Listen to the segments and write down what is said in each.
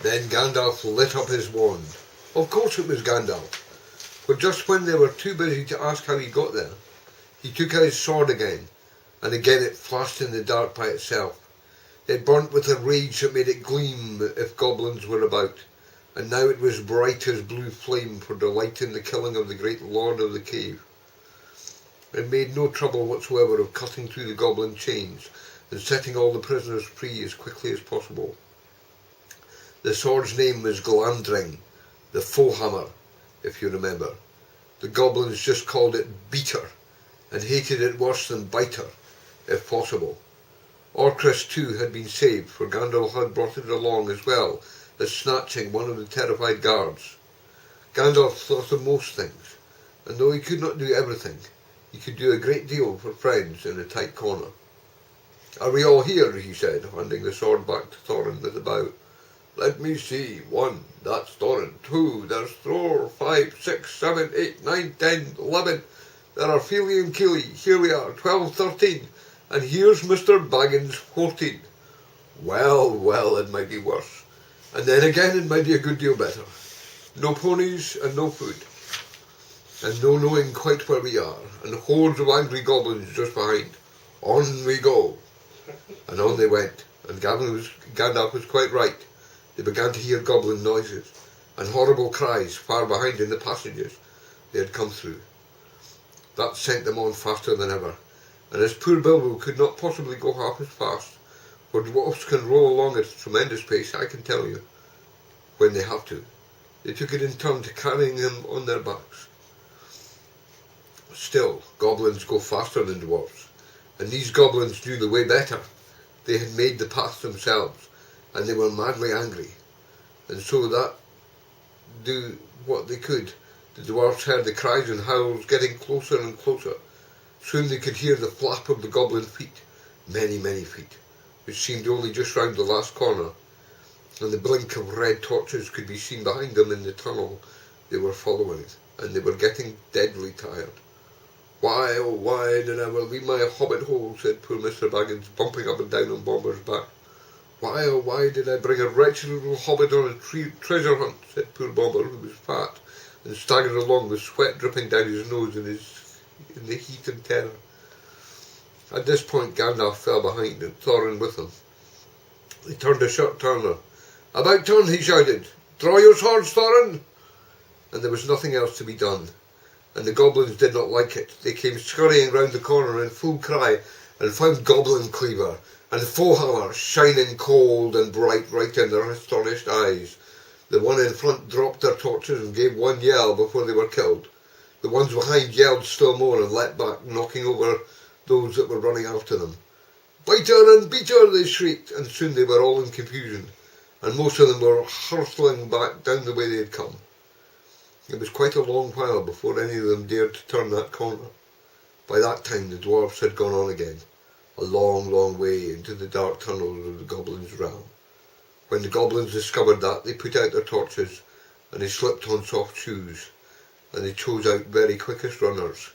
Then Gandalf lit up his wand. Of course it was Gandalf. But just when they were too busy to ask how he got there, he took out his sword again, and again it flashed in the dark by itself. It burnt with a rage that made it gleam if goblins were about, and now it was bright as blue flame for delight in the killing of the great lord of the cave. It made no trouble whatsoever of cutting through the goblin chains and setting all the prisoners free as quickly as possible. The sword's name was Glamdring, the Foehammer, if you remember. The goblins just called it Beater, and hated it worse than Biter, if possible. Orcris too had been saved, for Gandalf had brought it along as well as snatching one of the terrified guards. Gandalf thought of most things, and though he could not do everything, he could do a great deal for friends in a tight corner. "Are we all here?" he said, handing the sword back to Thorin with a bow. "Let me see. 1, that's Thorin. 2, there's 4, 5, 6, 7, 8, 9, 10, 11. There are Feely and Keely. Here we are, 12, 13. And here's Mr. Baggins, 14. Well, well, it might be worse. And then again it might be a good deal better. No ponies and no food. And no knowing quite where we are. And hordes of angry goblins just behind. On we go." And on they went. And Gandalf was quite right. They began to hear goblin noises and horrible cries far behind in the passages they had come through. That sent them on faster than ever, and as poor Bilbo could not possibly go half as fast, for dwarfs can roll along at a tremendous pace, I can tell you, when they have to. They took it in turn to carrying him on their backs. Still, goblins go faster than dwarfs, and these goblins knew the way better. They had made the path themselves, and they were madly angry, and so that do what they could. The dwarfs heard the cries and howls getting closer and closer. Soon they could hear the flap of the goblin feet, many, many feet, which seemed only just round the last corner, and the blink of red torches could be seen behind them in the tunnel they were following, and they were getting deadly tired. "Why, oh why did I ever leave my hobbit hole?" said poor Mr. Baggins, bumping up and down on Bomber's back. "Why, oh why did I bring a wretched little hobbit on a treasure hunt?" said poor Bomber, who was fat, and staggered along with sweat dripping down his nose in the heat and terror. At this point Gandalf fell behind, and Thorin with him. He turned a short turner. "About turn," he shouted. "Draw your swords, Thorin!" And there was nothing else to be done, and the goblins did not like it. They came scurrying round the corner in full cry, and found Goblin Cleaver and Foehammer shining cold and bright right in their astonished eyes. The one in front dropped their torches and gave one yell before they were killed. The ones behind yelled still more and leapt back, knocking over those that were running after them. "Biter and Beater!" they shrieked, and soon they were all in confusion, and most of them were hurtling back down the way they had come. It was quite a long while before any of them dared to turn that corner. By that time the dwarfs had gone on again, a long, long way into the dark tunnels of the goblins' realm. When the goblins discovered that, they put out their torches, and they slipped on soft shoes, and they chose out very quickest runners,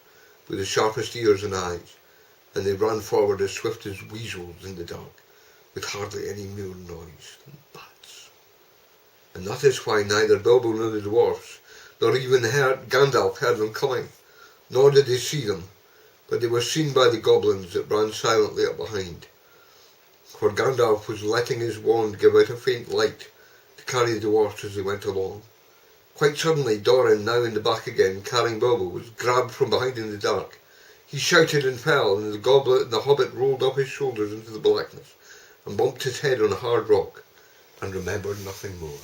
with the sharpest ears and eyes, and they ran forward as swift as weasels in the dark, with hardly any more noise than bats. And that is why neither Bilbo nor the dwarfs, nor even Gandalf heard them coming, nor did they see them, but they were seen by the goblins that ran silently up behind. For Gandalf was letting his wand give out a faint light to carry the dwarfs as they went along. Quite suddenly Doran, now in the back again, carrying Bilbo, was grabbed from behind in the dark. He shouted and fell, and the hobbit rolled up his shoulders into the blackness, and bumped his head on a hard rock, and remembered nothing more.